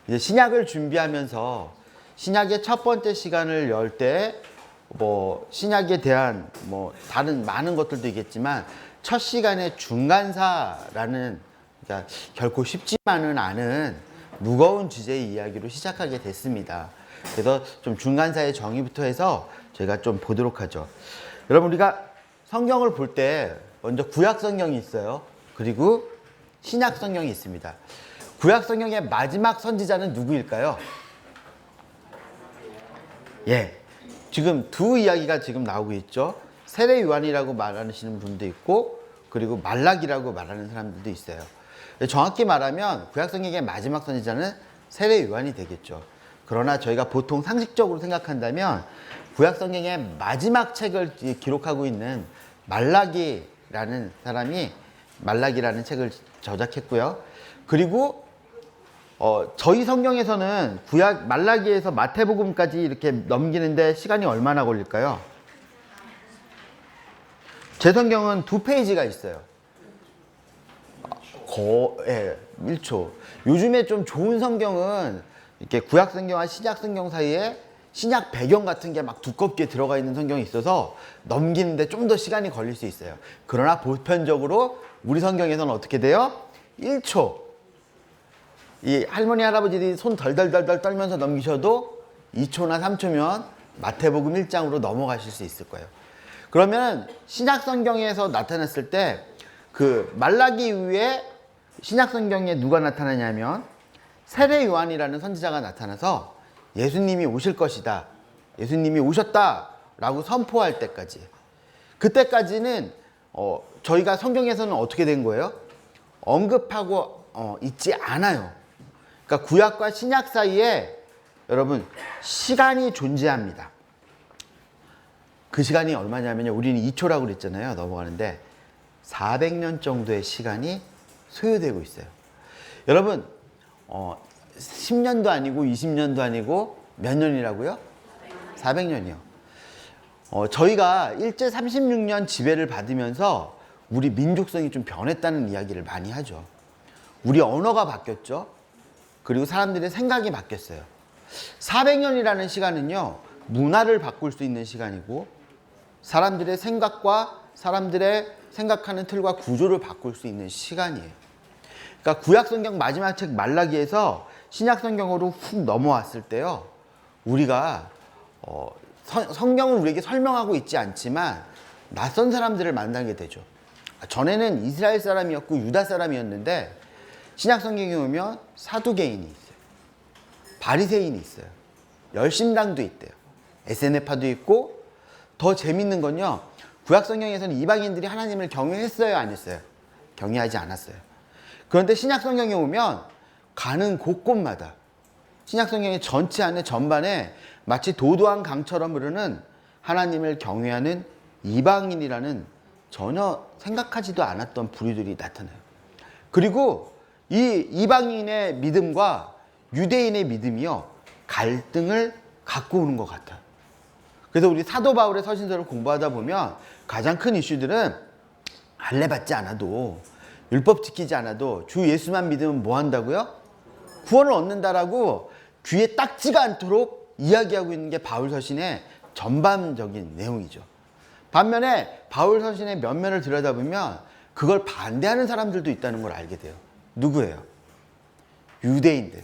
이제 신약을 준비하면서 신약의 첫 번째 시간을 열 때 뭐 신약에 대한 뭐 다른 많은 것들도 있겠지만 첫 시간에 중간사라는, 그러니까 결코 쉽지만은 않은 무거운 주제의 이야기로 시작하게 됐습니다. 그래서 좀 중간사의 정의부터 해서 저희가 좀 보도록 하죠. 여러분, 우리가 성경을 볼 때 먼저 구약 성경이 있어요. 그리고 신약 성경이 있습니다. 구약 성경의 마지막 선지자는 누구일까요? 예, 지금 두 이야기가 지금 나오고 있죠. 세례 요한이라고 말하시는 분도 있고, 그리고 말라기라고 말하는 사람들도 있어요. 정확히 말하면 구약 성경의 마지막 선지자는 세례 요한이 되겠죠. 그러나 저희가 보통 상식적으로 생각한다면 구약 성경의 마지막 책을 기록하고 있는 말라기라는 사람이 말라기라는 책을 저작했고요. 그리고 저희 성경에서는 구약 말라기에서 마태복음까지 이렇게 넘기는데 시간이 얼마나 걸릴까요? 제 성경은 2페이지가 있어요. 1초. 요즘에 좀 좋은 성경은 이렇게 구약 성경과 신약 성경 사이에 신약 배경 같은 게 막 두껍게 들어가 있는 성경이 있어서 넘기는데 좀 더 시간이 걸릴 수 있어요. 그러나 보편적으로 우리 성경에서는 어떻게 돼요? 1초. 이 할머니 할아버지들이 손 덜덜덜덜 떨면서 넘기셔도 2초나 3초면 마태복음 1장으로 넘어가실 수 있을 거예요. 그러면 신약 성경에서 나타났을 때 그 말라기 이후에 신약 성경에 누가 나타나냐면 세례 요한이라는 선지자가 나타나서 예수님이 오실 것이다, 예수님이 오셨다 라고 선포할 때까지, 그때까지는 저희가 성경에서는 어떻게 된 거예요? 언급하고 있지 않아요. 그러니까 구약과 신약 사이에 여러분 시간이 존재합니다. 그 시간이 얼마냐면요, 우리는 2초라고 그랬잖아요. 넘어가는데 400년 정도의 시간이 소요되고 있어요. 여러분 10년도 아니고 20년도 아니고 몇 년이라고요? 400년이요. 저희가 일제 36년 지배를 받으면서 우리 민족성이 좀 변했다는 이야기를 많이 하죠. 우리 언어가 바뀌었죠. 그리고 사람들의 생각이 바뀌었어요. 400년이라는 시간은요, 문화를 바꿀 수 있는 시간이고 사람들의 생각과 사람들의 생각하는 틀과 구조를 바꿀 수 있는 시간이에요. 그러니까 구약 성경 마지막 책 말라기에서 신약 성경으로 훅 넘어왔을 때요, 우리가 성경을 우리에게 설명하고 있지 않지만 낯선 사람들을 만나게 되죠. 전에는 이스라엘 사람이었고 유다 사람이었는데 신약 성경에 오면 사두개인이 있어요. 바리새인이 있어요. 열심당도 있대요. 에세네파도 있고, 더 재밌는 건요, 구약 성경에서는 이방인들이 하나님을 경외했어요, 안 했어요? 경외하지 않았어요. 그런데 신약 성경에 오면 가는 곳곳마다 신약 성경의 전체 안에 전반에 마치 도도한 강처럼 흐르는 하나님을 경외하는 이방인이라는 전혀 생각하지도 않았던 부류들이 나타나요. 그리고 이 이방인의 믿음과 유대인의 믿음이요, 갈등을 갖고 오는 것 같아요. 그래서 우리 사도 바울의 서신서를 공부하다 보면 가장 큰 이슈들은 할례 받지 않아도, 율법 지키지 않아도 주 예수만 믿으면 뭐 한다고요? 구원을 얻는다라고 귀에 딱지가 않도록 이야기하고 있는 게 바울 서신의 전반적인 내용이죠. 반면에 바울 서신의 면면을 들여다보면 그걸 반대하는 사람들도 있다는 걸 알게 돼요. 누구예요? 유대인들.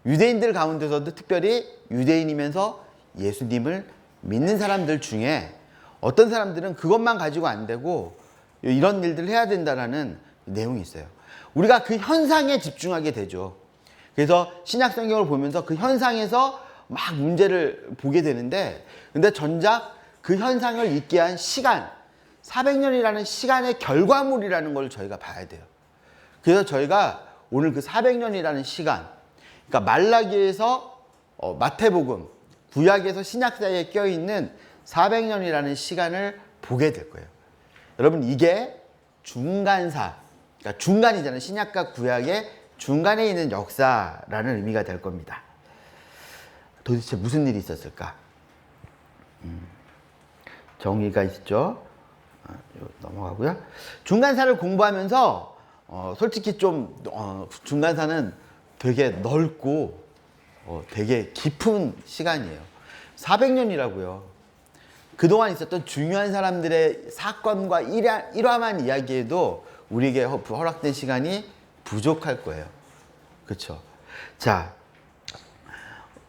유대인들 가운데서도 특별히 유대인이면서 예수님을 믿는 사람들 중에 어떤 사람들은 그것만 가지고 안 되고 이런 일들을 해야 된다는 내용이 있어요. 우리가 그 현상에 집중하게 되죠. 그래서 신약 성경을 보면서 그 현상에서 막 문제를 보게 되는데, 근데 정작 그 현상을 있게 한 시간, 400년이라는 시간의 결과물이라는 걸 저희가 봐야 돼요. 그래서 저희가 오늘 그 400년이라는 시간, 그러니까 말라기에서 마태복음, 구약에서 신약 사이에 껴있는 400년이라는 시간을 보게 될 거예요. 여러분, 이게 중간사, 그러니까 중간이잖아요. 신약과 구약의 중간에 있는 역사라는 의미가 될 겁니다. 도대체 무슨 일이 있었을까? 정의가 있죠. 넘어가고요. 중간사를 공부하면서 솔직히 좀 중간사는 되게 넓고 되게 깊은 시간이에요. 400년이라고요. 그동안 있었던 중요한 사람들의 사건과 일화만 이야기해도 우리에게 허락된 시간이 부족할 거예요. 그렇죠? 자,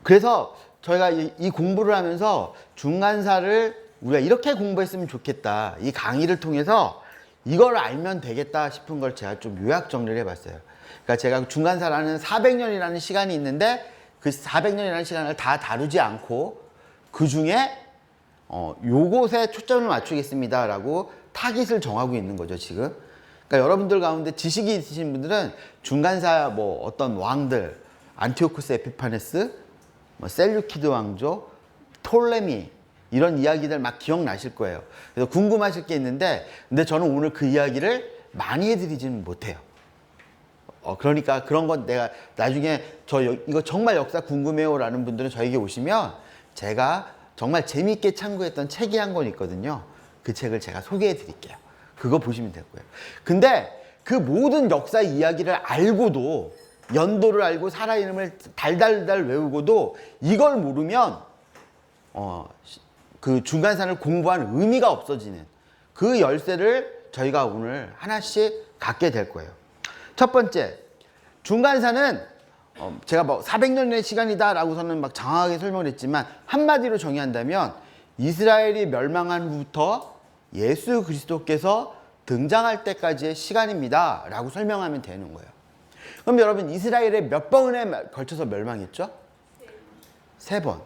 그래서 저희가 이 공부를 하면서 중간사를 우리가 이렇게 공부했으면 좋겠다. 이 강의를 통해서 이걸 알면 되겠다 싶은 걸 제가 좀 요약 정리를 해봤어요. 그러니까 제가 중간사라는 400년이라는 시간이 있는데 그 400년이라는 시간을 다 다루지 않고 그 중에 요것에 초점을 맞추겠습니다 라고 타깃을 정하고 있는 거죠, 지금. 그러니까 여러분들 가운데 지식이 있으신 분들은 중간사 뭐 어떤 왕들, 안티오쿠스 에피파네스, 뭐 셀류키드 왕조, 톨레미 이런 이야기들 막 기억나실 거예요. 그래서 궁금하실 게 있는데 근데 저는 오늘 그 이야기를 많이 해드리지는 못해요. 그러니까 그런 건 내가 나중에 이거 정말 역사 궁금해요 라는 분들은 저에게 오시면 제가 정말 재미있게 참고했던 책이 한 권 있거든요. 그 책을 제가 소개해 드릴게요. 그거 보시면 될 거예요. 근데 그 모든 역사 이야기를 알고도 연도를 알고 사람 이름을 달달달 외우고도 이걸 모르면 그 중간산을 공부한 의미가 없어지는 그 열쇠를 저희가 오늘 하나씩 갖게 될 거예요. 첫 번째, 중간사는 제가 뭐 400년의 시간이다 라고서는 막 장황하게 설명을 했지만 한마디로 정의한다면 이스라엘이 멸망한 후부터 예수 그리스도께서 등장할 때까지의 시간입니다 라고 설명하면 되는 거예요. 그럼 여러분 이스라엘에 몇 번에 걸쳐서 멸망했죠? 3번.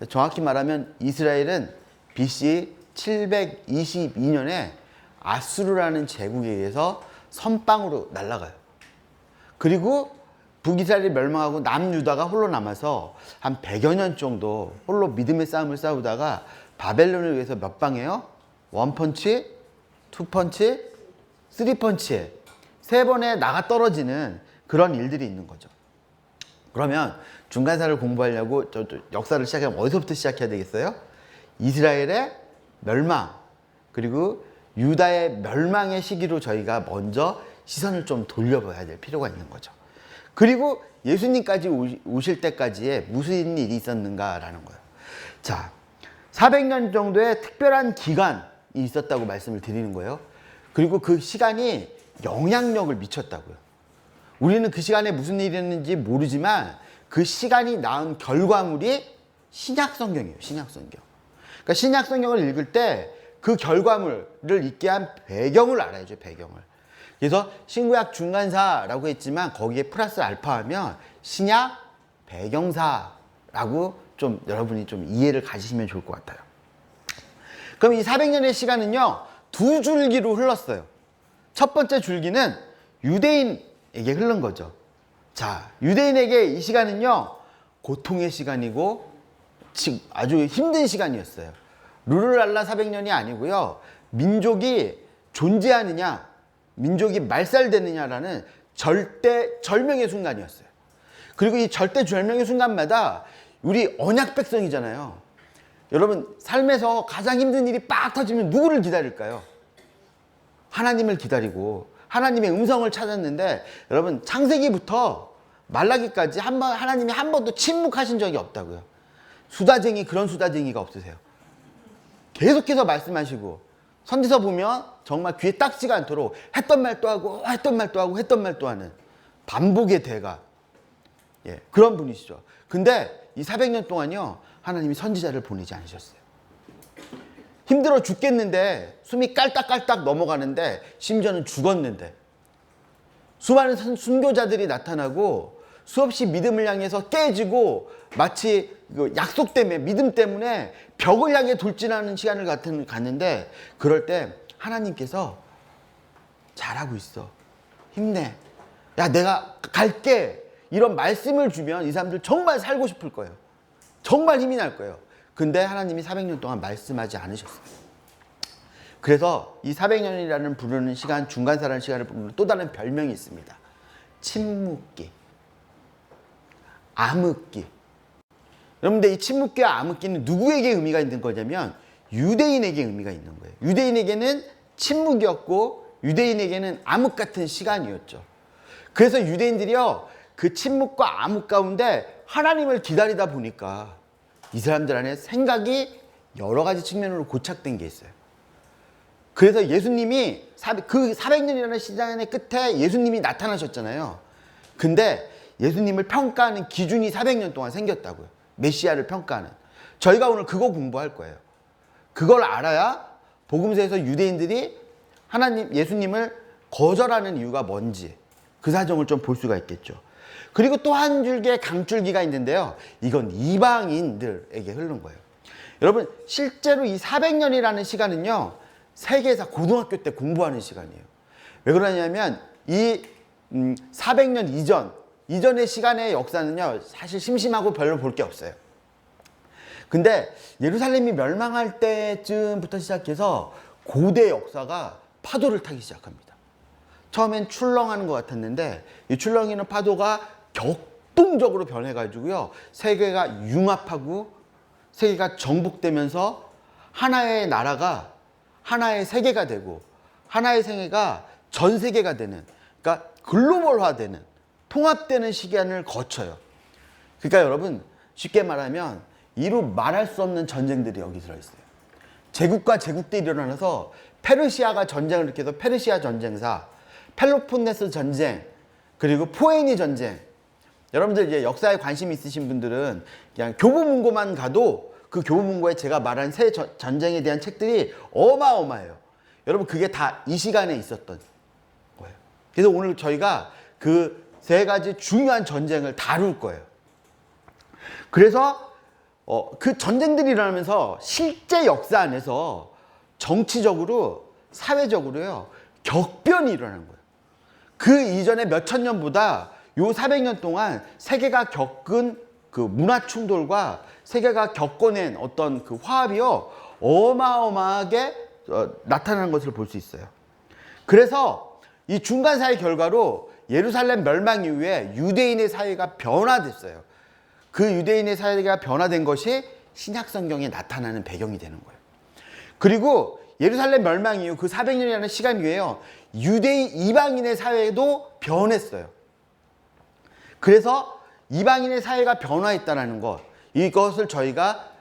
정확히 말하면 이스라엘은 BC 722년에 아수르라는 제국에 의해서 선빵으로 날아가요. 그리고 북이스라엘이 멸망하고 남유다가 홀로 남아서 한 100여 년 정도 홀로 믿음의 싸움을 싸우다가 바벨론에 의해서 몇 방이에요? 1펀치, 2펀치, 3펀치에 3번에 나가 떨어지는 그런 일들이 있는 거죠. 그러면 중간사를 공부하려고 역사를 시작하면 어디서부터 시작해야 되겠어요? 이스라엘의 멸망 그리고 유다의 멸망의 시기로 저희가 먼저 시선을 좀 돌려봐야 될 필요가 있는 거죠. 그리고 예수님까지 오실 때까지의 무슨 일이 있었는가라는 거예요. 자, 400년 정도의 특별한 기간이 있었다고 말씀을 드리는 거예요. 그리고 그 시간이 영향력을 미쳤다고요. 우리는 그 시간에 무슨 일이 있는지 모르지만 그 시간이 낳은 결과물이 신약성경이에요. 신약성경. 그러니까 신약성경을 읽을 때 그 결과물을 있게 한 배경을 알아야죠. 배경을. 그래서 신구약 중간사라고 했지만 거기에 플러스 알파하면 신약 배경사라고 좀 여러분이 좀 이해를 가지시면 좋을 것 같아요. 그럼 이 400년의 시간은요 2줄기로 흘렀어요. 첫 번째 줄기는 유대인에게 흐른 거죠. 자, 유대인에게 이 시간은요 고통의 시간이고 아주 힘든 시간이었어요. 룰루랄라 400년이 아니고요. 민족이 존재하느냐 민족이 말살되느냐라는 절명의 순간이었어요. 그리고 이 절명의 순간마다 우리 언약 백성이잖아요. 여러분 삶에서 가장 힘든 일이 빡 터지면 누구를 기다릴까요? 하나님을 기다리고 하나님의 음성을 찾았는데 여러분 창세기부터 말라기까지 하나님이 한 번도 침묵하신 적이 없다고요. 수다쟁이 그런 수다쟁이가 없으세요. 계속해서 말씀하시고 선지서 보면 정말 귀에 딱지가 않도록 했던 말 또 하고 했던 말 또 하고 했던 말 또 하는 반복의 대가 그런 분이시죠. 근데 이 400년 동안요 하나님이 선지자를 보내지 않으셨어요. 힘들어 죽겠는데 숨이 깔딱깔딱 넘어가는데 심지어는 죽었는데 수많은 순교자들이 나타나고 수없이 믿음을 향해서 깨지고 마치 약속 때문에 믿음 때문에 벽을 향해 돌진하는 시간을 갔는데 그럴 때 하나님께서 잘하고 있어 힘내 야 내가 갈게 이런 말씀을 주면 이 사람들 정말 살고 싶을 거예요. 정말 힘이 날 거예요. 근데 하나님이 400년 동안 말씀하지 않으셨어요. 그래서 이 400년이라는 부르는 시간 중간사라는 시간을 부르는 또 다른 별명이 있습니다. 침묵기 암흑기. 여러분들 이 침묵기와 암흑기는 누구에게 의미가 있는 거냐면 유대인에게 의미가 있는 거예요. 유대인에게는 침묵이었고 유대인에게는 암흑 같은 시간이었죠. 그래서 유대인들이요 그 침묵과 암흑 가운데 하나님을 기다리다 보니까 이 사람들 안에 생각이 여러 가지 측면으로 고착된 게 있어요. 그래서 예수님이 그 400년이라는 시간의 끝에 예수님이 나타나셨잖아요. 근데 예수님을 평가하는 기준이 400년 동안 생겼다고요. 메시아를 평가하는. 저희가 오늘 그거 공부할 거예요. 그걸 알아야 복음서에서 유대인들이 하나님, 예수님을 거절하는 이유가 뭔지 그 사정을 좀 볼 수가 있겠죠. 그리고 또 한 줄기의 강줄기가 있는데요. 이건 이방인들에게 흐르는 거예요. 여러분, 실제로 이 400년이라는 시간은요, 세계에서 고등학교 때 공부하는 시간이에요. 왜 그러냐면 이 400년 이전의 시간의 역사는요, 사실 심심하고 별로 볼 게 없어요. 근데 예루살렘이 멸망할 때쯤부터 시작해서 고대 역사가 파도를 타기 시작합니다. 처음엔 출렁하는 것 같았는데 이 출렁이는 파도가 격동적으로 변해가지고요, 세계가 융합하고 세계가 정복되면서 하나의 나라가 하나의 세계가 되고 하나의 세계가 전 세계가 되는, 그러니까 글로벌화되는, 통합되는 시간을 거쳐요. 그러니까 여러분, 쉽게 말하면 이루 말할 수 없는 전쟁들이 여기 들어있어요. 제국과 제국들이 일어나서 페르시아가 전쟁을 일으켜서 페르시아 전쟁사, 펠로폰네소 전쟁, 그리고 포에니 전쟁. 여러분들 이제 역사에 관심 있으신 분들은 그냥 교보문고만 가도 그 교보문고에 제가 말한 세 전쟁에 대한 책들이 어마어마해요. 여러분, 그게 다 이 시간에 있었던 거예요. 그래서 오늘 저희가 그 세 가지 중요한 전쟁을 다룰 거예요. 그래서 그 전쟁들이 일어나면서 실제 역사 안에서 정치적으로, 사회적으로요, 격변이 일어나는 거예요. 그 이전에 몇천 년보다 요 400년 동안 세계가 겪은 그 문화 충돌과 세계가 겪어낸 어떤 그 화합이요, 어마어마하게 나타나는 것을 볼 수 있어요. 그래서 이 중간 사회 결과로 예루살렘 멸망 이후에 유대인의 사회가 변화됐어요. 그 유대인의 사회가 변화된 것이 신약 성경에 나타나는 배경이 되는 거예요. 그리고 예루살렘 멸망 이후 그 400년이라는 시간 이후에요, 유대인 이방인의 사회도 변했어요. 그래서 이방인의 사회가 변화했다는 것, 이것을 저희가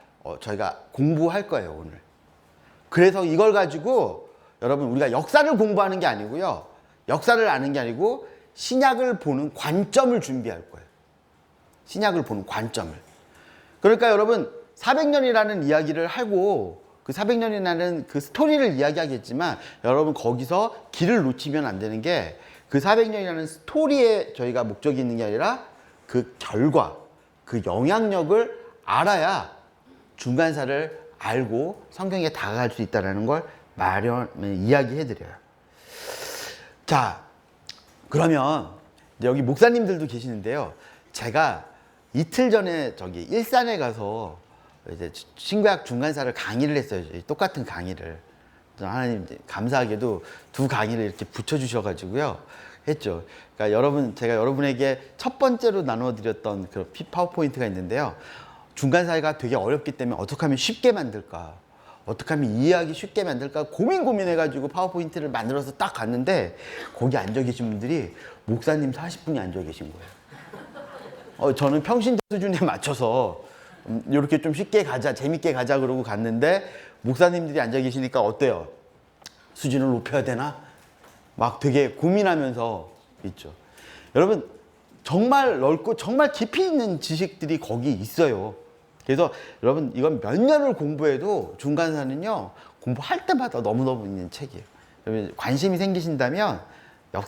공부할 거예요, 오늘. 그래서 이걸 가지고 여러분, 우리가 역사를 공부하는 게 아니고요, 역사를 아는 게 아니고 신약을 보는 관점을 준비할 거예요. 신약을 보는 관점을. 그러니까 여러분, 400년이라는 이야기를 하고 그 400년이라는 그 스토리를 이야기하겠지만, 여러분 거기서 길을 놓치면 안 되는 게, 그 400년이라는 스토리에 저희가 목적이 있는 게 아니라 그 결과, 그 영향력을 알아야 중간사를 알고 성경에 다가갈 수 있다는 걸 이야기해드려요. 자, 그러면 여기 목사님들도 계시는데요. 제가 이틀 전에 저기 일산에 가서 이제 신구약 중간사를 강의를 했어요. 똑같은 강의를. 하나님 감사하게도 두 강의를 이렇게 붙여주셔가지고요, 했죠. 그러니까 제가 여러분에게 첫 번째로 나눠드렸던 그 파워포인트가 있는데요. 중간사회가 되게 어렵기 때문에 어떻게 하면 쉽게 만들까, 어떻게 하면 이해하기 쉽게 만들까 고민해가지고 파워포인트를 만들어서 딱 갔는데, 거기 앉아 계신 분들이 목사님 40분이 앉아 계신 거예요. 저는 평신 수준에 맞춰서 이렇게 좀 쉽게 가자, 재밌게 가자 그러고 갔는데, 목사님들이 앉아 계시니까 어때요? 수준을 높여야 되나? 막 되게 고민하면서 있죠. 여러분, 정말 넓고 정말 깊이 있는 지식들이 거기 있어요. 그래서 여러분, 이건 몇 년을 공부해도 중간사는요, 공부할 때마다 너무너무 있는 책이에요. 여러분, 관심이 생기신다면,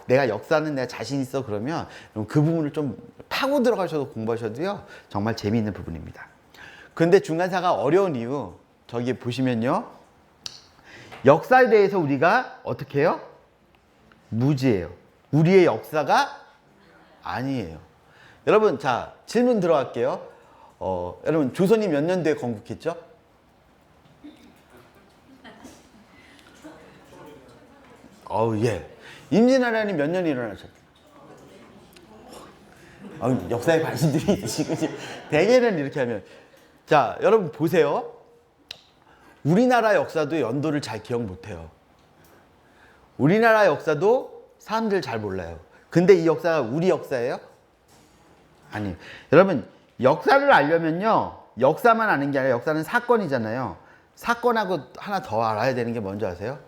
내가 역사는 내가 자신 있어 그러면 그 부분을 좀 파고 들어가셔서 공부하셔도요, 정말 재미있는 부분입니다. 그런데 중간사가 어려운 이유, 저기 보시면요, 역사에 대해서 우리가 어떻게 해요? 무지해요. 우리의 역사가 아니에요. 여러분, 자, 질문 들어갈게요. 여러분, 조선이 몇 년도에 건국했죠? 예. 임진왜란이 몇 년에 일어나셨죠? 역사에 관심들이 있으시고, 대개는 이렇게 하면. 자, 여러분 보세요. 우리나라 역사도 연도를 잘 기억 못해요. 우리나라 역사도 사람들 잘 몰라요. 근데 이 역사가 우리 역사예요? 아니에요. 여러분, 역사를 알려면요, 역사만 아는 게 아니라 역사는 사건이잖아요. 사건하고 하나 더 알아야 되는 게 뭔지 아세요?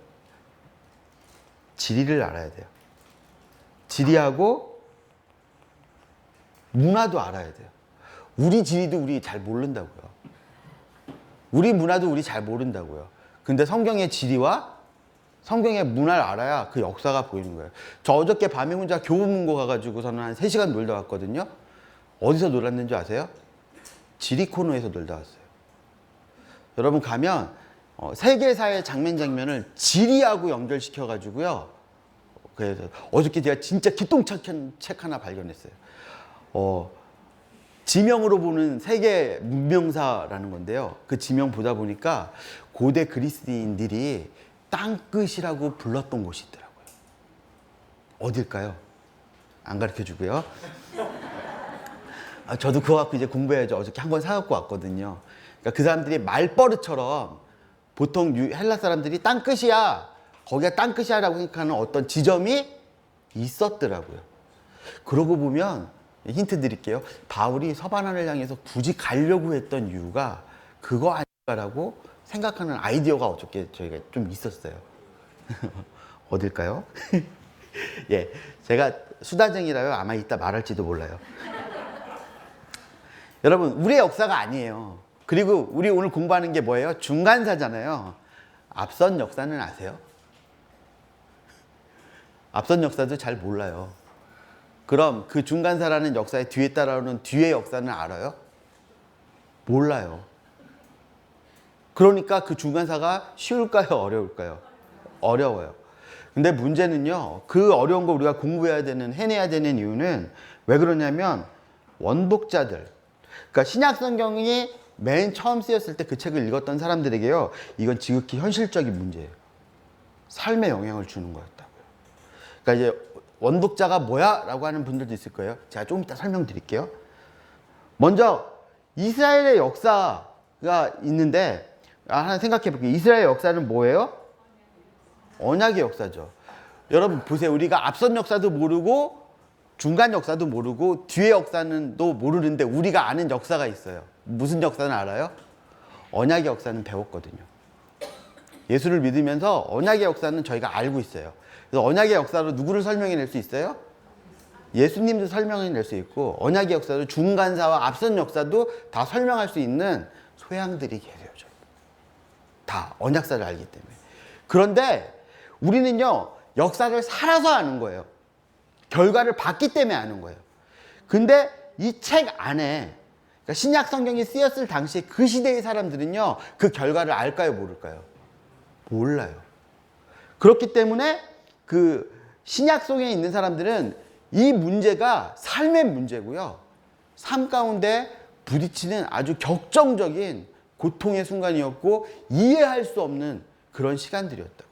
지리를 알아야 돼요. 지리하고 문화도 알아야 돼요. 우리 지리도 우리 잘 모른다고요. 우리 문화도 우리 잘 모른다고요. 근데 성경의 지리와 성경의 문화를 알아야 그 역사가 보이는 거예요. 저 어저께 밤에 혼자 교보문고 가가지고 저는 한 3시간 놀다 왔거든요. 어디서 놀았는지 아세요? 지리 코너에서 놀다 왔어요. 여러분 가면 세계사의 장면을 지리하고 연결시켜가지고요. 그래서 어저께 제가 진짜 기똥찬 책 하나 발견했어요. 지명으로 보는 세계 문명사라는 건데요. 그 지명 보다 보니까 고대 그리스인들이 땅끝이라고 불렀던 곳이 있더라고요. 어딜까요? 안 가르쳐 주고요. 저도 그거 갖고 이제 공부해야죠. 어저께 한 권 사갖고 왔거든요. 그러니까 그 사람들이 말버릇처럼 보통 헬라 사람들이 땅끝이야, 거기가 땅끝이야라고 생각하는 어떤 지점이 있었더라고요. 그러고 보면 힌트 드릴게요. 바울이 서바나를 향해서 굳이 가려고 했던 이유가 그거 아닐까라고 생각하는 아이디어가 어저께 저희가 좀 있었어요. 어딜까요? 예, 제가 수다쟁이라요. 아마 이따 말할지도 몰라요. 여러분, 우리의 역사가 아니에요. 그리고 우리 오늘 공부하는 게 뭐예요? 중간사잖아요. 앞선 역사는 아세요? 앞선 역사도 잘 몰라요. 그럼 그 중간사라는 역사의 뒤에 따라오는 뒤의 역사는 알아요? 몰라요. 그러니까 그 중간사가 쉬울까요? 어려울까요? 어려워요. 근데 문제는요, 그 어려운 거 우리가 공부해야 되는, 해내야 되는 이유는 왜 그러냐면 원독자들, 그러니까 신약 성경이 맨 처음 쓰였을 때 그 책을 읽었던 사람들에게요, 이건 지극히 현실적인 문제예요. 삶에 영향을 주는 거였다고요. 그러니까 이제 원독자가 뭐야? 라고 하는 분들도 있을 거예요. 제가 좀 이따 설명드릴게요. 먼저 이스라엘의 역사가 있는데 하나 생각해 볼게요. 이스라엘의 역사는 뭐예요? 언약의 역사죠. 여러분 보세요. 우리가 앞선 역사도 모르고 중간 역사도 모르고 뒤의 역사는 또 모르는데 우리가 아는 역사가 있어요. 무슨 역사는 알아요? 언약의 역사는 배웠거든요. 예수를 믿으면서 언약의 역사는 저희가 알고 있어요. 그래서 언약의 역사로 누구를 설명해낼 수 있어요? 예수님도 설명해낼 수 있고, 언약의 역사로 중간사와 앞선 역사도 다 설명할 수 있는 소양들이 계세요. 저희. 다 언약사를 알기 때문에. 그런데 우리는요, 역사를 살아서 아는 거예요. 결과를 봤기 때문에 아는 거예요. 근데 이 책 안에, 그러니까 신약 성경이 쓰였을 당시에 그 시대의 사람들은요, 그 결과를 알까요, 모를까요? 몰라요. 그렇기 때문에 그 신약 속에 있는 사람들은 이 문제가 삶의 문제고요. 삶 가운데 부딪히는 아주 격정적인 고통의 순간이었고 이해할 수 없는 그런 시간들이었다고.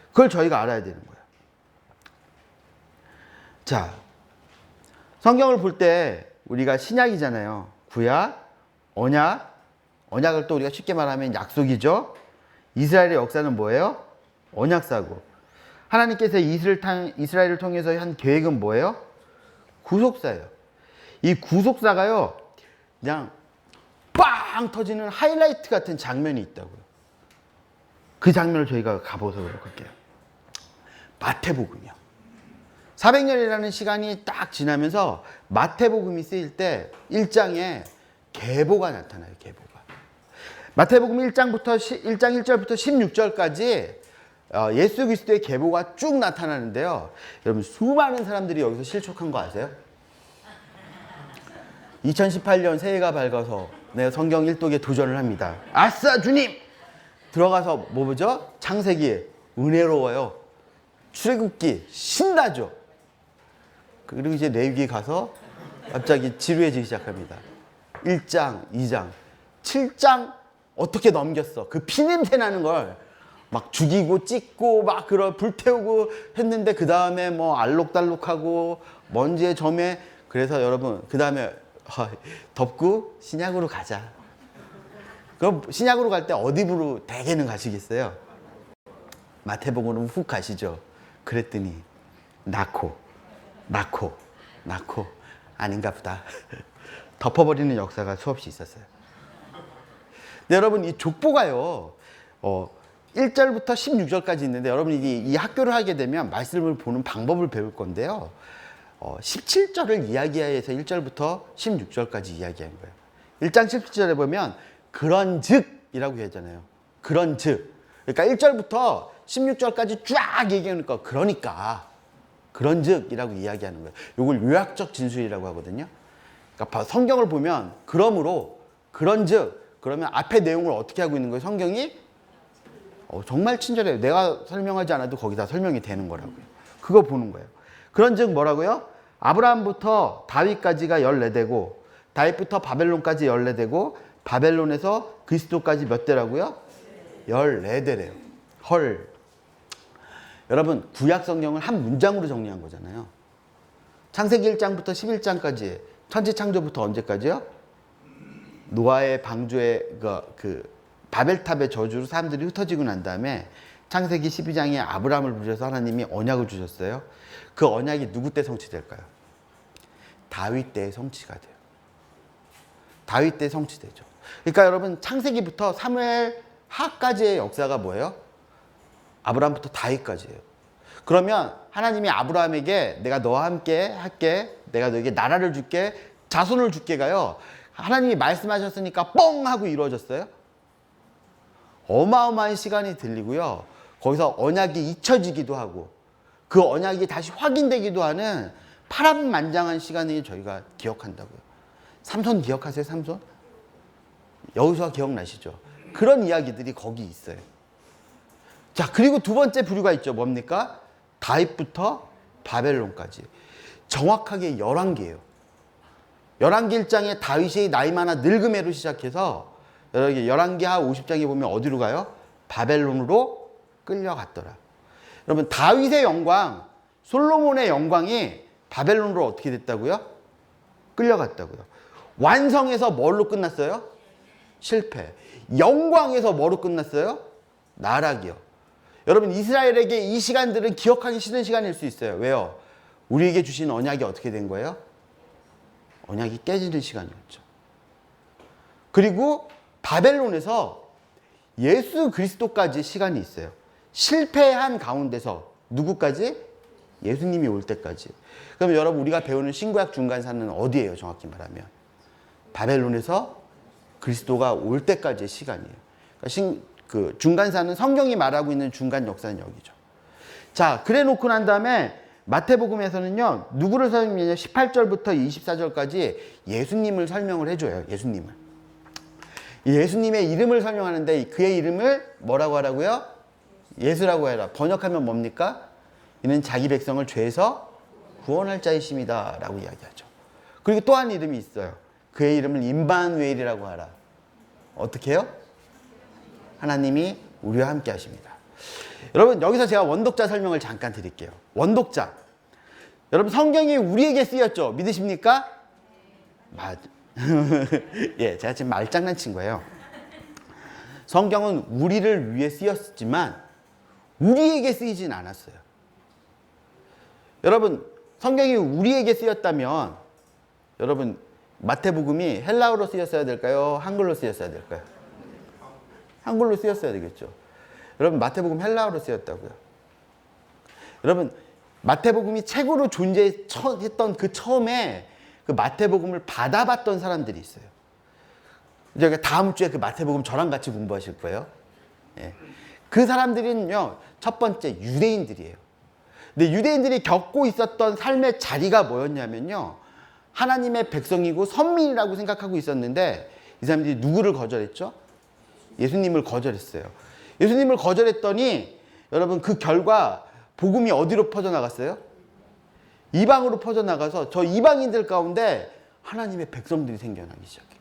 그걸 저희가 알아야 되는 거예요. 자, 성경을 볼 때 우리가 신약이잖아요. 구약, 언약. 언약을 또 우리가 쉽게 말하면 약속이죠. 이스라엘의 역사는 뭐예요? 언약사고. 하나님께서 이스라엘을 통해서 한 계획은 뭐예요? 구속사예요. 이 구속사가요, 그냥 빵 터지는 하이라이트 같은 장면이 있다고요. 그 장면을 저희가 가보도록 할게요. 마태복음이요. 400년이라는 시간이 딱 지나면서 마태복음이 쓰일 때 1장에 계보가 나타나요. 계보가. 마태복음 1장 1절부터 16절까지 예수 그리스도의 계보가 쭉 나타나는데요. 여러분 수많은 사람들이 여기서 실족한 거 아세요? 2018년 새해가 밝아서 내가 성경 일독에 도전을 합니다. 아싸 주님! 들어가서 뭐 보죠? 창세기 은혜로워요. 출애굽기 신나죠. 그리고 이제 레위기 가서 갑자기 지루해지기 시작합니다. 1장, 2장, 7장 어떻게 넘겼어? 그 피냄새 나는 걸 막 죽이고 찢고 막 그런 불태우고 했는데 그 다음에 뭐 알록달록하고 먼지에 점에 그래서 여러분 그 다음에 덥고 신약으로 가자. 그럼 신약으로 갈 때 어디로 대개는 가시겠어요? 마태복음으로 훅 가시죠. 그랬더니 낳고 아닌가 보다. 덮어버리는 역사가 수없이 있었어요. 근데 여러분 이 족보가요 1절부터 16절까지 있는데 여러분이 이 학교를 하게 되면 말씀을 보는 방법을 배울 건데요 17절을 이야기해서 1절부터 16절까지 이야기한 거예요. 1장 17절에 보면 그런즉 이라고 하잖아요. 그런즉 그러니까 1절부터 16절까지 쫙 얘기하는 거 그러니까 그런즉이라고 이야기하는 거예요. 이걸 요약적 진술이라고 하거든요. 그러니까 성경을 보면 그러므로 그런즉 그러면 앞에 내용을 어떻게 하고 있는 거예요? 성경이 정말 친절해요. 내가 설명하지 않아도 거기다 설명이 되는 거라고요. 그거 보는 거예요. 그런즉 뭐라고요? 아브라함부터 다윗까지가 14대고 다윗부터 바벨론까지 14대고 바벨론에서 그리스도까지 몇 대라고요? 14대래요. 헐. 여러분 구약 성경을 한 문장으로 정리한 거잖아요. 창세기 1장부터 11장까지 천지 창조부터 언제까지요? 노아의 방주의 그 바벨탑의 저주로 사람들이 흩어지고 난 다음에 창세기 12장에 아브라함을 부르셔서 하나님이 언약을 주셨어요. 그 언약이 누구 때 성취될까요? 다윗 때에 성취가 돼요. 다윗 때 성취되죠. 그러니까 여러분 창세기부터 사무엘 하까지의 역사가 뭐예요? 아브라함부터 다윗까지예요. 그러면 하나님이 아브라함에게 내가 너와 함께 할게, 내가 너에게 나라를 줄게, 자손을 줄게가요. 하나님이 말씀하셨으니까 뻥 하고 이루어졌어요. 어마어마한 시간이 들리고요. 거기서 언약이 잊혀지기도 하고 그 언약이 다시 확인되기도 하는 파란만장한 시간을 저희가 기억한다고요. 삼손 기억하세요? 삼손? 여호수아 기억나시죠? 그런 이야기들이 거기 있어요. 자, 그리고 두 번째 부류가 있죠. 뭡니까? 다윗부터 바벨론까지. 정확하게 11개예요. 11개 1장에 다윗이 나이 많아 늙음에로 시작해서 11개 하 50장에 보면 어디로 가요? 바벨론으로 끌려갔더라. 여러분 다윗의 영광, 솔로몬의 영광이 바벨론으로 어떻게 됐다고요? 끌려갔다고요. 완성에서 뭘로 끝났어요? 실패. 영광에서 뭐로 끝났어요? 나락이요. 여러분 이스라엘에게 이 시간들은 기억하기 싫은 시간일 수 있어요. 왜요? 우리에게 주신 언약이 어떻게 된 거예요? 언약이 깨지는 시간이었죠. 그리고 바벨론에서 예수 그리스도까지 시간이 있어요. 실패한 가운데서 누구까지? 예수님이 올 때까지. 그럼 여러분 우리가 배우는 신구약 중간사는 어디예요? 정확히 말하면 바벨론에서 그리스도가 올 때까지의 시간이에요. 그러니까 그 중간사는 성경이 말하고 있는 중간 역사는 여기죠. 자, 그래 놓고 난 다음에 마태복음에서는요 누구를 설명해요? 18절부터 24절까지 예수님을 설명을 해줘요. 예수님을. 예수님의 이름을 설명하는데 그의 이름을 뭐라고 하라고요? 예수라고 해라. 번역하면 뭡니까? 이는 자기 백성을 죄에서 구원할 자이심이다 라고 이야기하죠. 그리고 또 한 이름이 있어요. 그의 이름을 임마누엘이라고 하라. 어떻게 해요? 하나님이 우리와 함께 하십니다. 여러분 여기서 제가 원독자 설명을 잠깐 드릴게요. 원독자. 여러분 성경이 우리에게 쓰였죠. 믿으십니까? 맞. 예, 제가 지금 말장난친 거예요. 성경은 우리를 위해 쓰였지만 우리에게 쓰이진 않았어요. 여러분 성경이 우리에게 쓰였다면 여러분 마태복음이 헬라어로 쓰였어야 될까요? 한글로 쓰였어야 될까요? 한글로 쓰였어야 되겠죠. 여러분 마태복음 헬라어로 쓰였다고요. 여러분 마태복음이 책으로 존재했던 그 처음에 그 마태복음을 받아봤던 사람들이 있어요. 이제 다음 주에 그 마태복음 저랑 같이 공부하실 거예요. 예. 그 사람들은요 첫 번째 유대인들이에요. 근데 유대인들이 겪고 있었던 삶의 자리가 뭐였냐면요 하나님의 백성이고 선민이라고 생각하고 있었는데 이 사람들이 누구를 거절했죠? 예수님을 거절했어요. 예수님을 거절했더니 여러분 그 결과 복음이 어디로 퍼져나갔어요? 이방으로 퍼져나가서 저 이방인들 가운데 하나님의 백성들이 생겨나기 시작해요.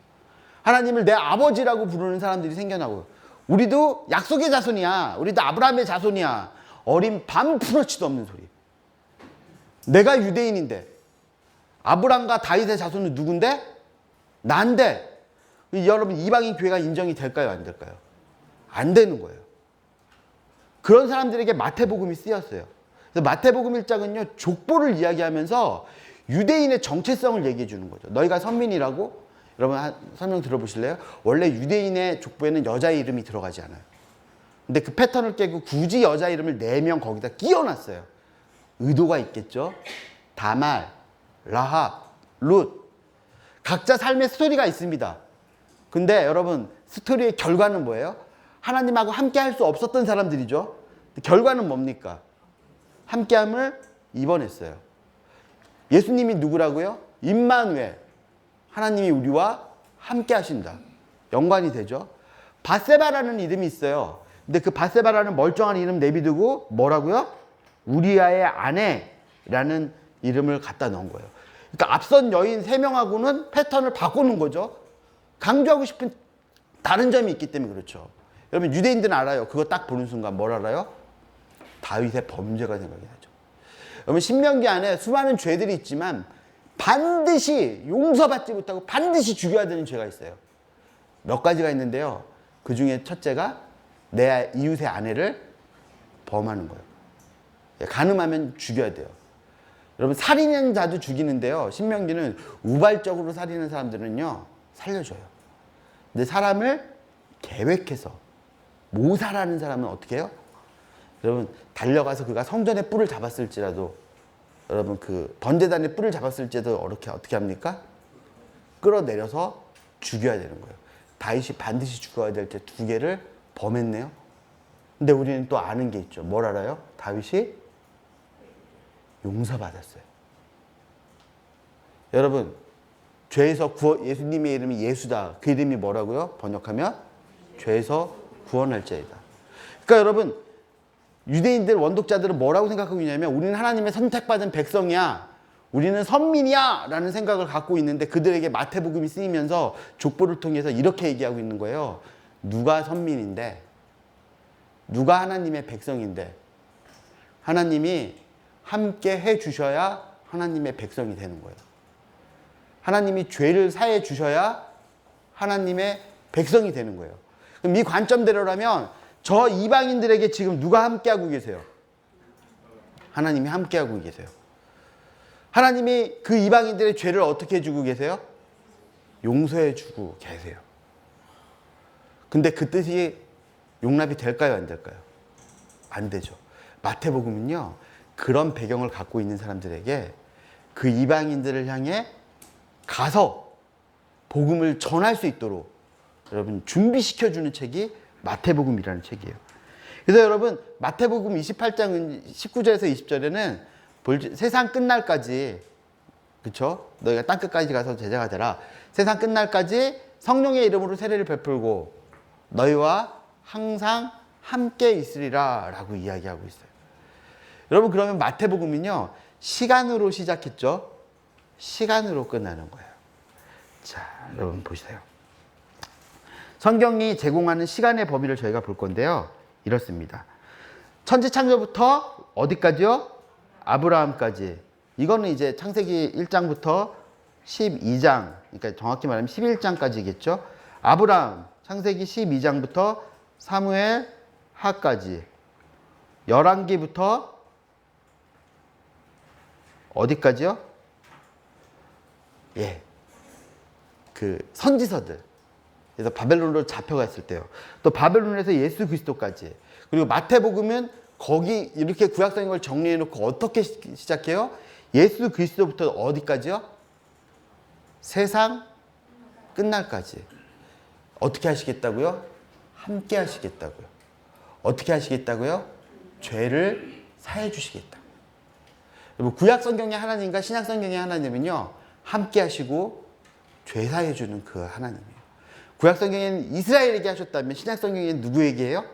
하나님을 내 아버지라고 부르는 사람들이 생겨나고 우리도 약속의 자손이야. 우리도 아브라함의 자손이야. 어린 반푸러치도 없는 소리. 내가 유대인인데 아브라함과 다윗의 자손은 누군데? 난데 여러분 이방인 교회가 인정이 될까요? 안 될까요? 안 되는 거예요. 그런 사람들에게 마태복음이 쓰였어요. 그래서 마태복음 1장은요 족보를 이야기하면서 유대인의 정체성을 얘기해 주는 거죠. 너희가 선민이라고 여러분 설명 들어보실래요? 원래 유대인의 족보에는 여자 이름이 들어가지 않아요. 근데 그 패턴을 깨고 굳이 여자 이름을 4명 거기다 끼워놨어요. 의도가 있겠죠. 다말, 라합, 룻. 각자 삶의 스토리가 있습니다. 근데 여러분 스토리의 결과는 뭐예요? 하나님하고 함께 할 수 없었던 사람들이죠. 결과는 뭡니까? 함께함을 입원했어요. 예수님이 누구라고요? 임마누엘. 하나님이 우리와 함께 하신다. 연관이 되죠. 바세바라는 이름이 있어요. 근데 그 바세바라는 멀쩡한 이름 내비두고 뭐라고요? 우리아의 아내라는 이름을 갖다 넣은 거예요. 그러니까 앞선 여인 3명하고는 패턴을 바꾸는 거죠. 강조하고 싶은 다른 점이 있기 때문에 그렇죠. 여러분 유대인들은 알아요. 그거 딱 보는 순간 뭘 알아요? 다윗의 범죄가 생각이 나죠. 여러분 신명기 안에 수많은 죄들이 있지만 반드시 용서받지 못하고 반드시 죽여야 되는 죄가 있어요. 몇 가지가 있는데요. 그 중에 첫째가 내 이웃의 아내를 범하는 거예요. 가늠하면 죽여야 돼요. 여러분 살인한 자도 죽이는데요. 신명기는 우발적으로 살인하는 사람들은요. 살려줘요. 근데 사람을 계획해서 모살하는 사람은 어떻게 해요? 여러분 달려가서 그가 성전의 뿔을 잡았을지라도 여러분 그 번제단의 뿔을 잡았을지라도 어떻게 합니까? 끌어내려서 죽여야 되는 거예요. 다윗이 반드시 죽어야 될 죄 2개를 범했네요. 근데 우리는 또 아는 게 있죠. 뭘 알아요? 다윗이 용서받았어요. 여러분 죄에서 예수님의 이름이 예수다. 그 이름이 뭐라고요? 번역하면 죄에서 구원할 자이다. 그러니까 여러분 유대인들 원독자들은 뭐라고 생각하고 있냐면 우리는 하나님의 선택받은 백성이야. 우리는 선민이야 라는 생각을 갖고 있는데 그들에게 마태복음이 쓰이면서 족보를 통해서 이렇게 얘기하고 있는 거예요. 누가 선민인데 누가 하나님의 백성인데 하나님이 함께 해 주셔야 하나님의 백성이 되는 거예요. 하나님이 죄를 사해 주셔야 하나님의 백성이 되는 거예요. 그럼 이 관점대로라면 저 이방인들에게 지금 누가 함께하고 계세요? 하나님이 함께하고 계세요. 하나님이 그 이방인들의 죄를 어떻게 해주고 계세요? 용서해주고 계세요. 근데 그 뜻이 용납이 될까요? 안 될까요? 안 되죠. 마태복음은요. 그런 배경을 갖고 있는 사람들에게 그 이방인들을 향해 가서 복음을 전할 수 있도록 여러분 준비시켜주는 책이 마태복음이라는 책이에요. 그래서 여러분 마태복음 28장 19절에서 20절에는 세상 끝날까지 그렇죠? 너희가 땅끝까지 가서 제자가 되라. 세상 끝날까지 성령의 이름으로 세례를 베풀고 너희와 항상 함께 있으리라 라고 이야기하고 있어요. 여러분 그러면 마태복음은요 시간으로 시작했죠. 시간으로 끝나는 거예요. 자 여러분 보세요. 성경이 제공하는 시간의 범위를 저희가 볼 건데요. 이렇습니다. 천지창조부터 어디까지요? 아브라함까지. 이거는 이제 창세기 1장부터 12장, 그러니까 정확히 말하면 11장까지겠죠. 아브라함, 창세기 12장부터 사무엘 하까지. 열왕기부터 어디까지요? 예. 그 선지서들. 그래서 바벨론으로 잡혀갔을 때요. 또 바벨론에서 예수 그리스도까지. 그리고 마태복음은 거기 이렇게 구약성경을 정리해 놓고 어떻게 시작해요? 예수 그리스도부터 어디까지요? 세상 끝날까지. 어떻게 하시겠다고요? 함께 하시겠다고요. 어떻게 하시겠다고요? 죄를 사해 주시겠다. 구약성경의 하나님과 신약성경의 하나님은요. 함께 하시고 죄 사해 주는 그 하나님이에요. 구약성경에는 이스라엘에게 하셨다면 신약성경에는 누구에게 해요?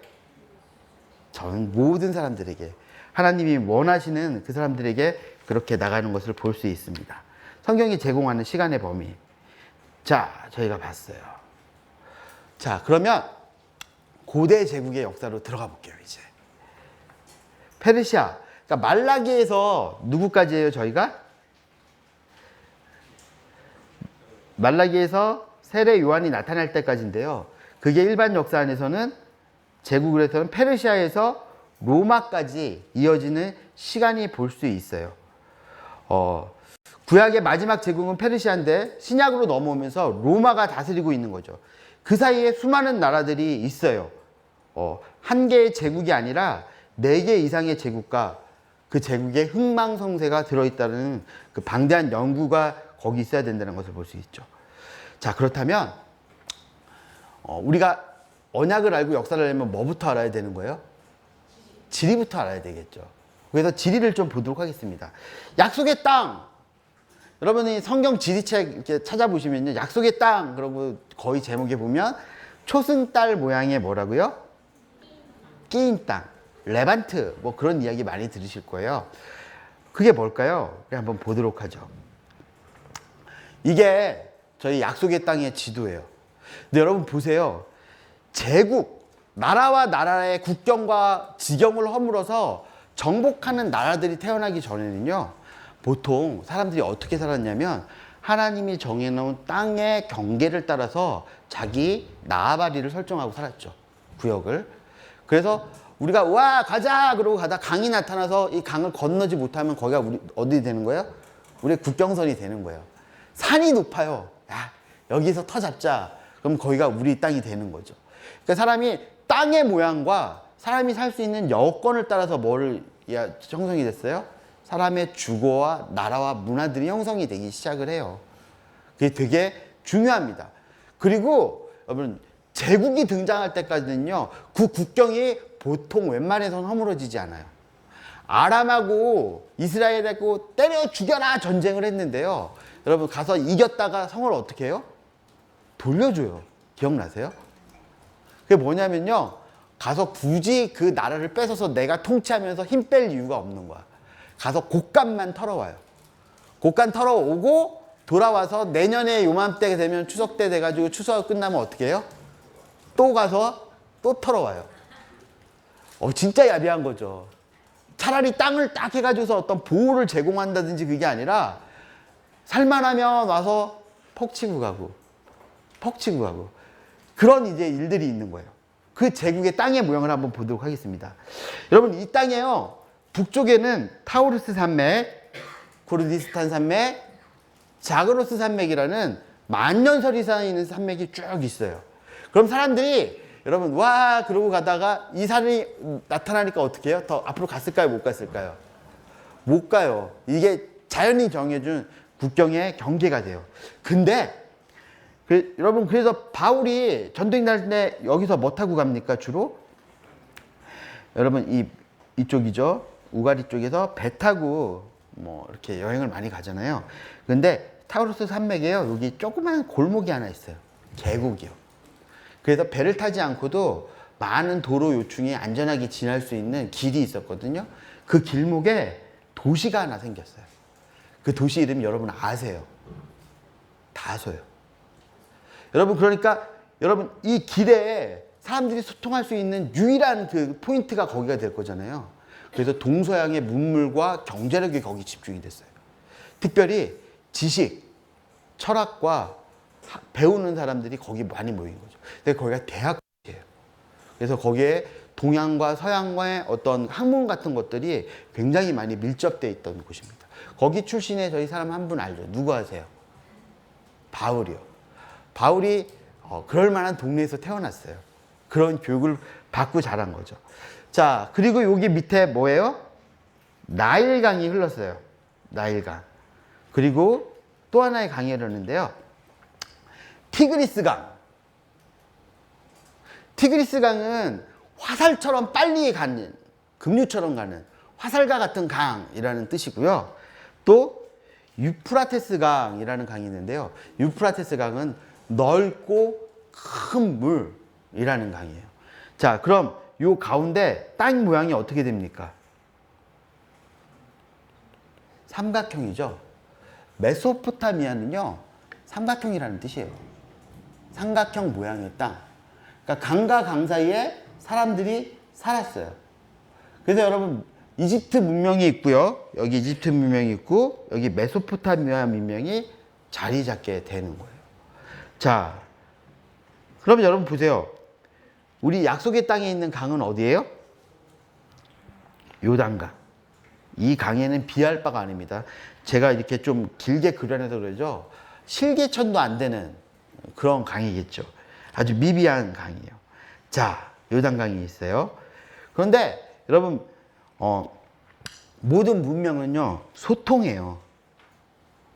전 모든 사람들에게 하나님이 원하시는 그 사람들에게 그렇게 나가는 것을 볼 수 있습니다. 성경이 제공하는 시간의 범위. 자, 저희가 봤어요. 자, 그러면 고대 제국의 역사로 들어가 볼게요, 이제. 페르시아. 그러니까 말라기에서 누구까지예요, 저희가? 말라기에서 세례 요한이 나타날 때까지인데요. 그게 일반 역사 안에서는 제국을 해서는 페르시아에서 로마까지 이어지는 시간이 볼 수 있어요. 구약의 마지막 제국은 페르시아인데 신약으로 넘어오면서 로마가 다스리고 있는 거죠. 그 사이에 수많은 나라들이 있어요. 한 개의 제국이 아니라 4개 이상의 제국과 그 제국의 흥망성쇠가 들어있다는 그 방대한 연구가 거기 있어야 된다는 것을 볼 수 있죠. 자, 그렇다면 우리가 언약을 알고 역사를 알려면 뭐부터 알아야 되는 거예요? 지리부터 알아야 되겠죠. 그래서 지리를 좀 보도록 하겠습니다. 약속의 땅. 여러분이 성경 지리책 이렇게 찾아보시면요. 약속의 땅. 그러고 거의 제목에 보면 초승달 모양의 뭐라고요? 끼인 땅. 레반트. 뭐 그런 이야기 많이 들으실 거예요. 그게 뭘까요? 한번 보도록 하죠. 이게 저희 약속의 땅의 지도예요. 근데 여러분 보세요. 제국, 나라와 나라의 국경과 지경을 허물어서 정복하는 나라들이 태어나기 전에는요, 보통 사람들이 어떻게 살았냐면 하나님이 정해놓은 땅의 경계를 따라서 자기 나아바리를 설정하고 살았죠. 구역을. 그래서 우리가 와 가자 그러고 가다 강이 나타나서 이 강을 건너지 못하면 거기가 우리 어디 되는 거예요? 우리의 국경선이 되는 거예요. 산이 높아요. 야, 여기서 터 잡자. 그럼 거기가 우리 땅이 되는 거죠. 그러니까 사람이 땅의 모양과 사람이 살 수 있는 여건을 따라서 뭐를 형성이 됐어요? 사람의 주거와 나라와 문화들이 형성이 되기 시작을 해요. 그게 되게 중요합니다. 그리고 여러분 제국이 등장할 때까지는요, 그 국경이 보통 웬만해서는 허물어지지 않아요. 아람하고 이스라엘하고 때려 죽여라 전쟁을 했는데요. 여러분 가서 이겼다가 성을 어떻게 해요? 돌려줘요. 기억나세요? 그게 뭐냐면요, 가서 굳이 그 나라를 뺏어서 내가 통치하면서 힘 뺄 이유가 없는 거야. 가서 곡간만 털어와요. 곡간 털어오고 돌아와서 내년에 요맘때가 되면 추석 때 돼가지고 추석 끝나면 어떻게 해요? 또 가서 또 털어와요. 진짜 야비한 거죠. 차라리 땅을 딱 해가지고서 어떤 보호를 제공한다든지 그게 아니라 살만하면 와서 퍽 치고 가고 그런 이제 일들이 있는 거예요. 그 제국의 땅의 모양을 한번 보도록 하겠습니다. 여러분 이 땅에요, 북쪽에는 타우루스 산맥, 쿠르디스탄 산맥, 자그로스 산맥이라는 만년설 이상 있는 산맥이 쭉 있어요. 그럼 사람들이 여러분 와 그러고 가다가 이 산이 나타나니까 어떻게 해요? 더 앞으로 갔을까요? 못 갔을까요? 못 가요. 이게 자연이 정해준 국경의 경계가 돼요. 근데 여러분 그래서 바울이 전도행 다닐 때 여기서 뭐 타고 갑니까 주로? 여러분 이쪽이죠. 우가리 쪽에서 배 타고 뭐 이렇게 여행을 많이 가잖아요. 근데 타우루스 산맥에요, 여기 조그만 골목이 하나 있어요. 계곡이요. 그래서 배를 타지 않고도 많은 도로 요충이 안전하게 지날 수 있는 길이 있었거든요. 그 길목에 도시가 하나 생겼어요. 그 도시 이름 여러분 아세요? 다소요. 여러분 그러니까 여러분 이 길에 사람들이 소통할 수 있는 유일한 그 포인트가 거기가 될 거잖아요. 그래서 동서양의 문물과 경제력이 거기 집중이 됐어요. 특별히 지식, 철학과 배우는 사람들이 거기 많이 모인 거죠. 근데 거기가 대학이에요. 그래서 거기에 동양과 서양과의 어떤 학문 같은 것들이 굉장히 많이 밀접되어 있던 곳입니다. 거기 출신의 저희 사람 한 분 알죠? 누구 아세요? 바울이요. 바울이 그럴 만한 동네에서 태어났어요. 그런 교육을 받고 자란 거죠. 자, 그리고 여기 밑에 뭐예요? 나일강이 흘렀어요. 나일강. 그리고 또 하나의 강이 흐르는데요. 티그리스강. 티그리스강은 화살처럼 빨리 가는, 급류처럼 가는 화살과 같은 강이라는 뜻이고요. 또 유프라테스강이라는 강이 있는데요. 유프라테스강은 넓고 큰 물이라는 강이에요. 자, 그럼 요 가운데 땅 모양이 어떻게 됩니까? 삼각형이죠. 메소포타미아는요, 삼각형이라는 뜻이에요. 삼각형 모양의 땅. 그러니까 강과 강 사이에 사람들이 살았어요. 그래서 여러분 이집트 문명이 있고요. 여기 이집트 문명이 있고 여기 메소포타미아 문명이 자리 잡게 되는 거예요. 자, 그럼 여러분 보세요. 우리 약속의 땅에 있는 강은 어디예요? 요단강. 이 강에는 비할 바가 아닙니다. 제가 이렇게 좀 길게 그려내서 그러죠. 실개천도 안 되는 그런 강이겠죠. 아주 미비한 강이에요. 자, 요단 강이 있어요. 그런데 여러분, 모든 문명은요, 소통해요.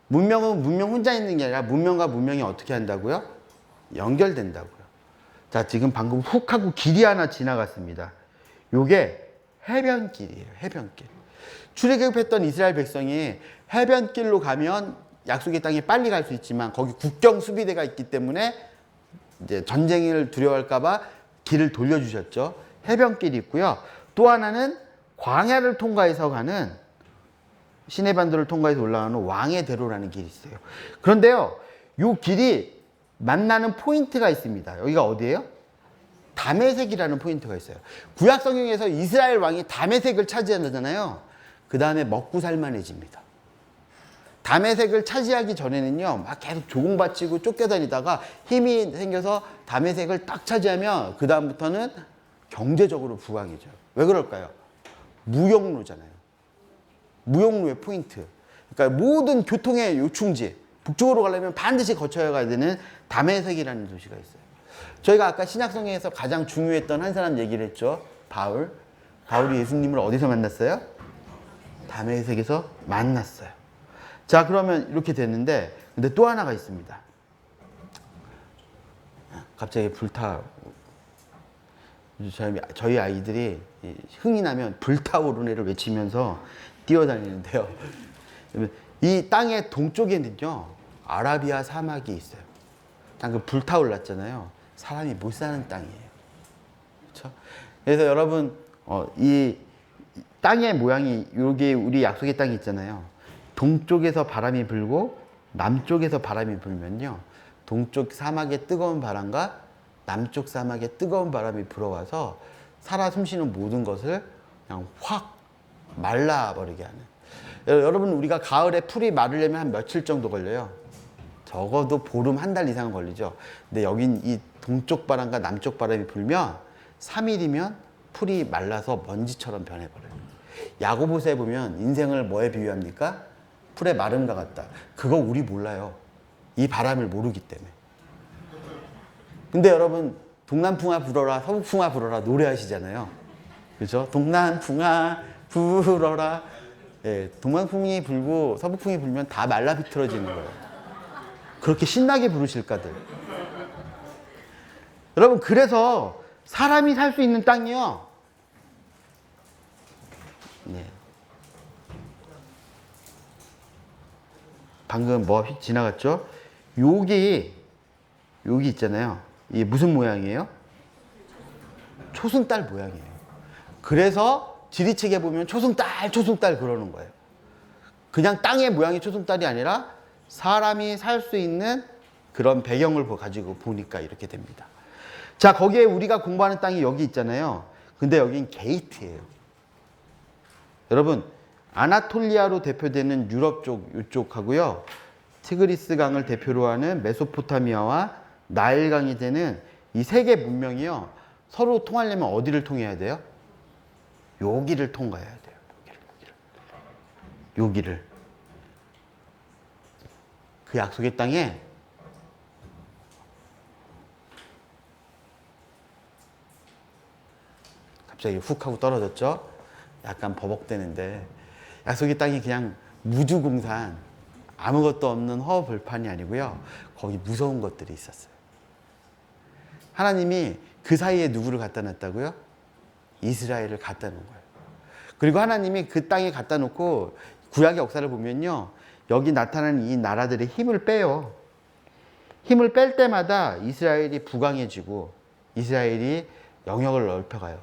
문명은 문명 혼자 있는 게 아니라 문명과 문명이 어떻게 한다고요? 연결된다고요. 자, 지금 방금 훅 하고 길이 하나 지나갔습니다. 요게 해변길이에요. 해변길. 출애굽했던 이스라엘 백성이 해변길로 가면 약속의 땅에 빨리 갈 수 있지만 거기 국경 수비대가 있기 때문에 이제 전쟁을 두려워할까봐 길을 돌려주셨죠. 해변길이 있고요. 또 하나는 광야를 통과해서 가는 시내반도를 통과해서 올라가는 왕의 대로라는 길이 있어요. 그런데요, 이 길이 만나는 포인트가 있습니다. 여기가 어디예요? 다메섹이라는 포인트가 있어요. 구약 성경에서 이스라엘 왕이 다메섹을 차지한다잖아요. 그 다음에 먹고 살만해집니다. 다메섹을 차지하기 전에는요, 막 계속 조공바치고 쫓겨다니다가 힘이 생겨서 다메섹을 딱 차지하면 그 다음부터는 경제적으로 부강해져요. 왜 그럴까요? 무역로잖아요. 무역로의 포인트. 그러니까 모든 교통의 요충지, 북쪽으로 가려면 반드시 거쳐야 가야 되는 다메섹이라는 도시가 있어요. 저희가 아까 신약성경에서 가장 중요했던 한 사람 얘기를 했죠. 바울. 바울이 예수님을 어디서 만났어요? 다메섹에서 만났어요. 자, 그러면 이렇게 됐는데, 근데 또 하나가 있습니다. 갑자기 불타. 저희 아이들이 흥이 나면 불타오르네를 외치면서 뛰어다니는데요. 이 땅의 동쪽에는요, 아라비아 사막이 있어요. 그 불타올랐잖아요. 사람이 못 사는 땅이에요. 그렇죠? 그래서 여러분, 이 땅의 모양이 여기 우리 약속의 땅이 있잖아요. 동쪽에서 바람이 불고 남쪽에서 바람이 불면요, 동쪽 사막의 뜨거운 바람과 남쪽 사막의 뜨거운 바람이 불어와서 살아 숨쉬는 모든 것을 그냥 확 말라버리게 하는. 여러분, 우리가 가을에 풀이 마르려면 한 며칠 정도 걸려요. 적어도 보름 한 달 이상은 걸리죠. 근데 여긴 이 동쪽 바람과 남쪽 바람이 불면 3일이면 풀이 말라서 먼지처럼 변해버려요. 야고보서에 보면 인생을 뭐에 비유합니까? 풀의 마름과 같다. 그거 우리 몰라요. 이 바람을 모르기 때문에. 근데 여러분, 동남풍아 불어라, 서북풍아 불어라 노래하시잖아요. 그죠? 동남풍아 불어라. 예, 동방풍이 불고 서북풍이 불면 다 말라 비틀어지는 거예요. 그렇게 신나게 부르실까들. 여러분, 그래서 사람이 살 수 있는 땅이요. 네. 방금 뭐 지나갔죠? 여기 있잖아요. 이게 무슨 모양이에요? 초승달 모양이에요. 그래서 지리책에 보면 초승달 그러는 거예요. 그냥 땅의 모양이 초승달이 아니라 사람이 살 수 있는 그런 배경을 가지고 보니까 이렇게 됩니다. 자, 거기에 우리가 공부하는 땅이 여기 있잖아요. 근데 여긴 게이트예요. 여러분, 아나톨리아로 대표되는 유럽 쪽, 이쪽하고요, 티그리스 강을 대표로 하는 메소포타미아와 나일강이 되는 이 세 개 문명이요, 서로 통하려면 어디를 통해야 돼요? 여기를 통과해야 돼요. 여기를. 그 약속의 땅에 갑자기 훅 하고 떨어졌죠? 약간 버벅대는데, 약속의 땅이 그냥 무주공산, 아무것도 없는 허벌판이 아니고요, 거기 무서운 것들이 있었어요. 하나님이 그 사이에 누구를 갖다 놨다고요? 이스라엘을 갖다 놓은 거예요. 그리고 하나님이 그 땅에 갖다 놓고 구약의 역사를 보면요, 여기 나타나는 이 나라들의 힘을 빼요. 힘을 뺄 때마다 이스라엘이 부강해지고 이스라엘이 영역을 넓혀가요.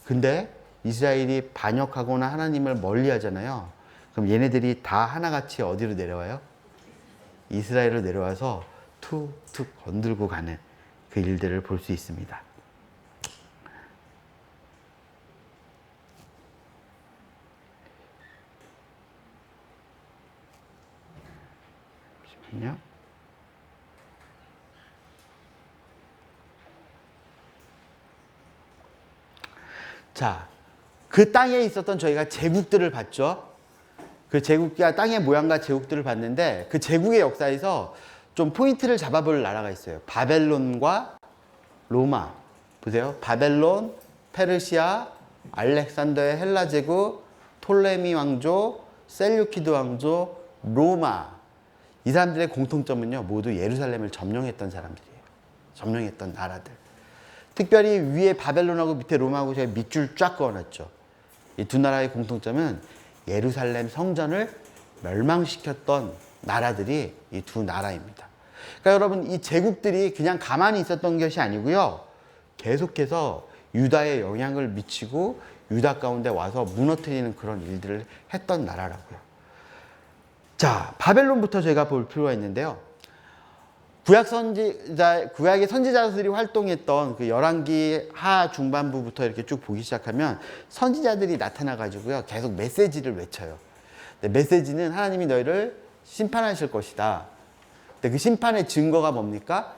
근데 이스라엘이 반역하거나 하나님을 멀리 하잖아요. 그럼 얘네들이 다 하나같이 어디로 내려와요? 이스라엘로 내려와서 툭툭 건들고 가는 그 일들을 볼 수 있습니다. 잠시만요. 자, 그 땅에 있었던 저희가 제국들을 봤죠. 그 제국과 땅의 모양과 제국들을 봤는데 그 제국의 역사에서 좀 포인트를 잡아볼 나라가 있어요. 바벨론과 로마. 보세요. 바벨론, 페르시아, 알렉산더의 헬라 제국, 톨레미 왕조, 셀류키드 왕조, 로마. 이 사람들의 공통점은요, 모두 예루살렘을 점령했던 사람들이에요. 점령했던 나라들. 특별히 위에 바벨론하고 밑에 로마하고 제가 밑줄 쫙 그어놨죠. 이 두 나라의 공통점은 예루살렘 성전을 멸망시켰던 나라들이 이 두 나라입니다. 그러니까 여러분, 이 제국들이 그냥 가만히 있었던 것이 아니고요, 계속해서 유다에 영향을 미치고 유다 가운데 와서 무너뜨리는 그런 일들을 했던 나라라고요. 자, 바벨론부터 제가 볼 필요가 있는데요. 구약의 선지자들이 활동했던 그 열왕기 하 중반부부터 이렇게 쭉 보기 시작하면 선지자들이 나타나가지고요, 계속 메시지를 외쳐요. 메시지는 하나님이 너희를 심판하실 것이다. 근데 그 심판의 증거가 뭡니까?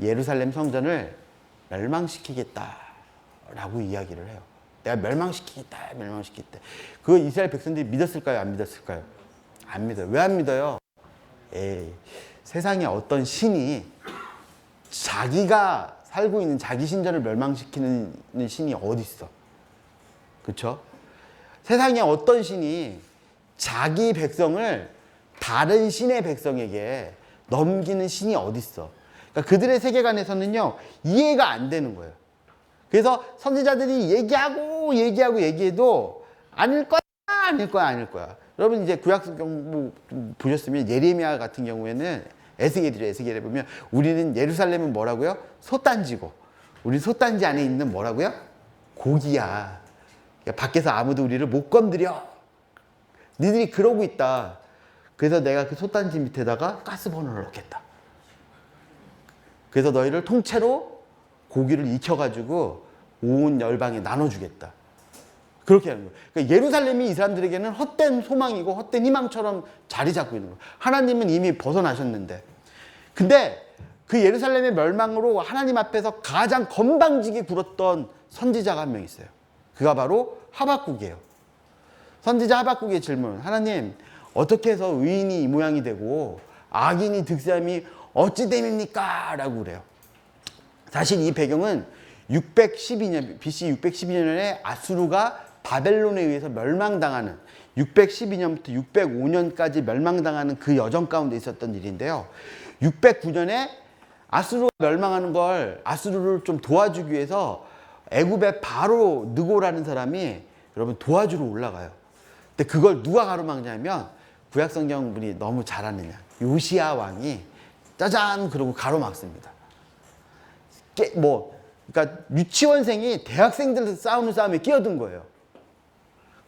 예루살렘 성전을 멸망시키겠다라고 이야기를 해요. 내가 멸망시키겠다. 그거 이스라엘 백성들이 믿었을까요? 안 믿었을까요? 안 믿어요. 왜 안 믿어요? 세상에 어떤 신이 자기가 살고 있는 자기 신전을 멸망시키는 신이 어디 있어? 그렇죠? 세상에 어떤 신이 자기 백성을 다른 신의 백성에게 넘기는 신이 어디 있어? 그러니까 그들의 세계관에서는요, 이해가 안 되는 거예요. 그래서 선지자들이 얘기해도 아닐 거야. 여러분 이제 구약 성경 보셨으면 예레미야 같은 경우에는 에스겔에 보면 우리는 예루살렘은 뭐라고요? 솥단지고 우리 솥단지 안에 있는 뭐라고요? 고기야. 그러니까 밖에서 아무도 우리를 못 건드려. 니들이 그러고 있다. 그래서 내가 그 솥단지 밑에다가 가스버너를 넣겠다. 그래서 너희를 통째로 고기를 익혀가지고 온 열방에 나눠주겠다. 그렇게 하는 거예요. 그러니까 예루살렘이 이 사람들에게는 헛된 소망이고 헛된 희망처럼 자리 잡고 있는 거예요. 하나님은 이미 벗어나셨는데. 근데 그 예루살렘의 멸망으로 하나님 앞에서 가장 건방지게 굴었던 선지자가 한 명 있어요. 그가 바로 하박국이에요. 선지자 하박국의 질문. 하나님, 어떻게 해서 의인이 이 모양이 되고 악인이 득세함이 어찌 됨입니까? 라고 그래요. 사실 이 배경은 612년, BC 612년에 아수르가 바벨론에 의해서 멸망당하는 612년부터 605년까지 멸망당하는 그 여정 가운데 있었던 일인데요. 609년에 아수르가 멸망하는 걸 아수르를 좀 도와주기 위해서 애굽의 바로 느고라는 사람이 여러분 도와주러 올라가요. 근데 그걸 누가 가로막냐면 구약성경 분이 너무 잘 아느냐. 요시야 왕이 짜잔 그러고 가로막습니다. 그러니까 유치원생이 대학생들 싸우는 싸움에 끼어든 거예요.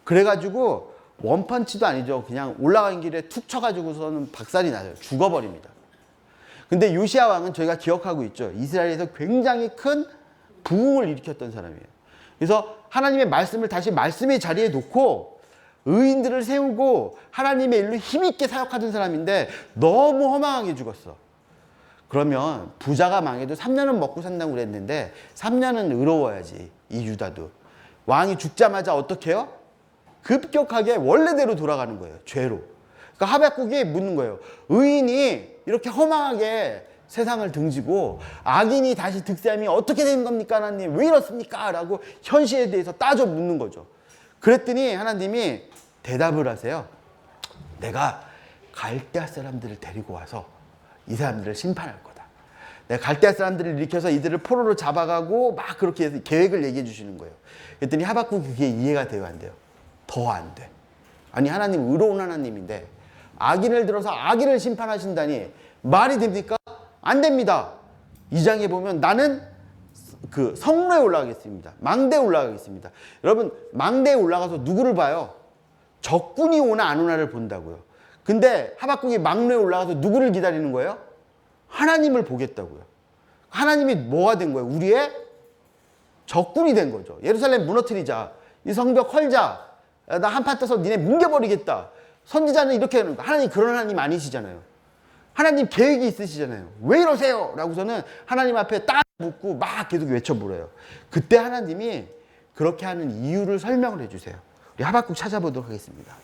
그래가지고 원펀치도 아니죠. 그냥 올라가는 길에 툭 쳐가지고서는 박살이 나요. 죽어버립니다. 근데 요시야 왕은 저희가 기억하고 있죠. 이스라엘에서 굉장히 큰 부흥을 일으켰던 사람이에요. 그래서 하나님의 말씀을 다시 말씀의 자리에 놓고 의인들을 세우고 하나님의 일로 힘있게 사역하던 사람인데 너무 허망하게 죽었어. 그러면 부자가 망해도 3년은 먹고 산다고 그랬는데 3년은 의로워야지. 이 유다도. 왕이 죽자마자 어떻게 해요? 급격하게 원래대로 돌아가는 거예요. 죄로. 그러니까 하박국이 묻는 거예요. 의인이 이렇게 허망하게 세상을 등지고 악인이 다시 득세함이 어떻게 되는 겁니까? 하나님 왜 이렇습니까? 라고 현실에 대해서 따져 묻는 거죠. 그랬더니 하나님이 대답을 하세요. 내가 갈대아 사람들을 데리고 와서 이 사람들을 심판할 거다. 내가 갈대아 사람들을 일으켜서 이들을 포로로 잡아가고 막 그렇게 해서 계획을 얘기해 주시는 거예요. 그랬더니 하박국이 그게 이해가 돼요, 안 돼요? 더 안 돼. 아니 하나님 의로운 하나님인데 악인을 들어서 악인을 심판하신다니 말이 됩니까? 안 됩니다. 2장에 보면 나는 그 성로에 올라가겠습니다. 망대에 올라가겠습니다. 여러분 망대에 올라가서 누구를 봐요? 적군이 오나 안 오나를 본다고요. 근데 하박국이 망대에 올라가서 누구를 기다리는 거예요? 하나님을 보겠다고요. 하나님이 뭐가 된 거예요? 우리의 적군이 된 거죠. 예루살렘 무너뜨리자. 이 성벽 헐자. 나 한판 떠서 니네 뭉개버리겠다. 선지자는 이렇게 하는 거예요. 하나님 그런 하나님 아니시잖아요. 하나님 계획이 있으시잖아요. 왜 이러세요? 라고서는 하나님 앞에 딱 묻고 막 계속 외쳐물어요. 그때 하나님이 그렇게 하는 이유를 설명을 해주세요. 우리 하박국 찾아보도록 하겠습니다.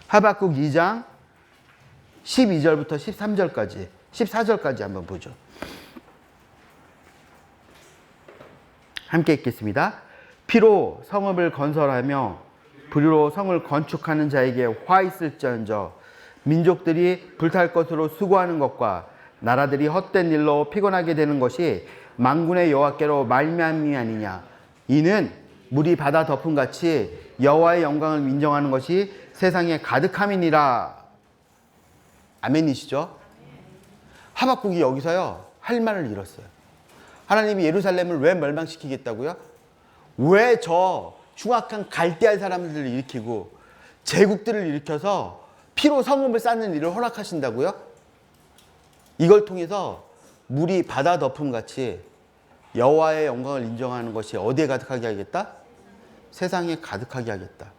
하박국 2장 12절부터 13절까지, 14절까지 한번 보죠. 함께 읽겠습니다. 피로 성읍을 건설하며 불로 성을 건축하는 자에게 화 있을지언정. 민족들이 불탈 것으로 수고하는 것과 나라들이 헛된 일로 피곤하게 되는 것이 만군의 여호와께로 말미암이 아니냐. 이는 물이 바다 덮음같이 여호와의 영광을 인정하는 것이 세상에 가득함이니라. 아멘이시죠? 하박국이 여기서요 할 말을 잃었어요. 하나님이 예루살렘을 왜 멸망시키겠다고요? 왜 저 흉악한 갈대할 사람들을 일으키고 제국들을 일으켜서 피로 성읍을 쌓는 일을 허락하신다고요? 이걸 통해서 물이 바다 덮음같이 여호와의 영광을 인정하는 것이 어디에 가득하게 하겠다? 세상에 가득하게 하겠다.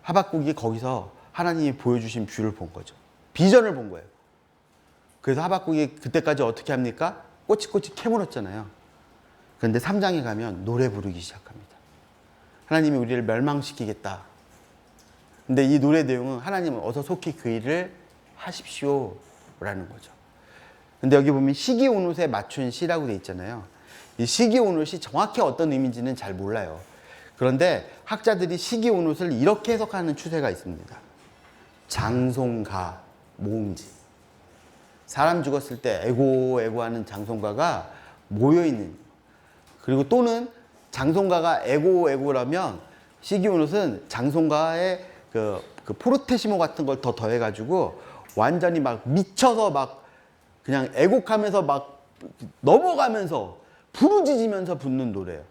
하박국이 거기서 하나님이 보여주신 뷰를 본 거죠. 비전을 본 거예요. 그래서 하박국이 그때까지 어떻게 합니까? 꼬치꼬치 캐물었잖아요. 그런데 3장에 가면 노래 부르기 시작합니다. 하나님이 우리를 멸망시키겠다. 근데 이 노래 내용은 하나님은 어서 속히 그 일을 하십시오 라는 거죠. 근데 여기 보면 시기온옷에 맞춘 시라고 돼 있잖아요. 이 시기온옷이 정확히 어떤 의미인지는 잘 몰라요. 그런데 학자들이 시기온옷을 이렇게 해석하는 추세가 있습니다. 장송가, 모음지. 사람 죽었을 때 애고애고하는 장송가가 모여있는, 그리고 또는 장송가가 애고애고라면 시기온옷은 장송가의 그 포르테시모 같은 걸 더 더해가지고 완전히 막 미쳐서 막 그냥 애곡하면서 막 넘어가면서 부르짖으면서 붙는 노래예요.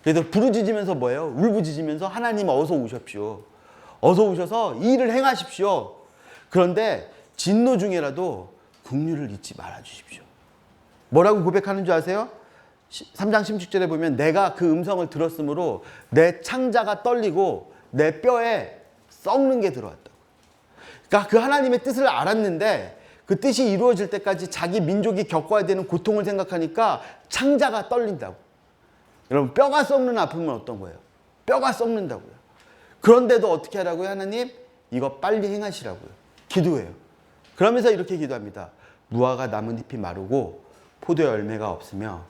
그래서 부르짖으면서 뭐예요? 울부짖으면서 하나님 어서 오십시오. 어서 오셔서 이 일을 행하십시오. 그런데 진노 중에라도 긍휼을 잊지 말아 주십시오. 뭐라고 고백하는 줄 아세요? 3장 16절에 보면 내가 그 음성을 들었으므로 내 창자가 떨리고 내 뼈에 썩는 게 들어왔다고. 그러니까 그 하나님의 뜻을 알았는데 그 뜻이 이루어질 때까지 자기 민족이 겪어야 되는 고통을 생각하니까 창자가 떨린다고. 여러분, 뼈가 썩는 아픔은 어떤 거예요? 뼈가 썩는다고요. 그런데도 어떻게 하라고요? 하나님, 이거 빨리 행하시라고요. 기도해요. 그러면서 이렇게 기도합니다. 무화과 나뭇잎이 마르고 포도 열매가 없으며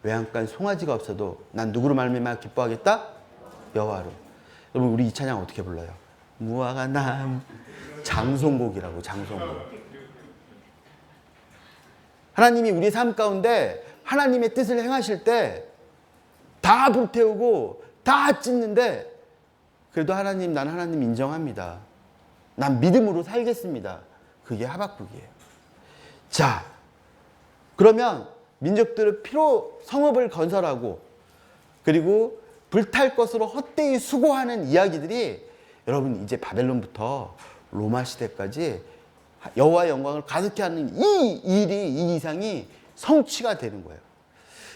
외양간 송아지가 없어도 난 누구로 말미암아 기뻐하겠다? 여호와로. 여러분, 우리 이 찬양 어떻게 불러요? 무화과 나무, 장송곡이라고. 장송곡. 하나님이 우리 삶 가운데 하나님의 뜻을 행하실 때 다 불태우고 다 찢는데 그래도 하나님, 난 하나님 인정합니다. 난 믿음으로 살겠습니다. 그게 하박국이에요. 자, 그러면 민족들은 피로 성읍을 건설하고 그리고 불탈 것으로 헛되이 수고하는 이야기들이 여러분 이제 바벨론부터 로마 시대까지 여호와의 영광을 가득히 하는 이 일이, 이 이상이 성취가 되는 거예요.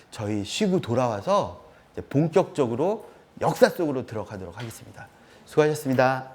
저희 쉬고 돌아와서 이제 본격적으로 역사 속으로 들어가도록 하겠습니다. 수고하셨습니다.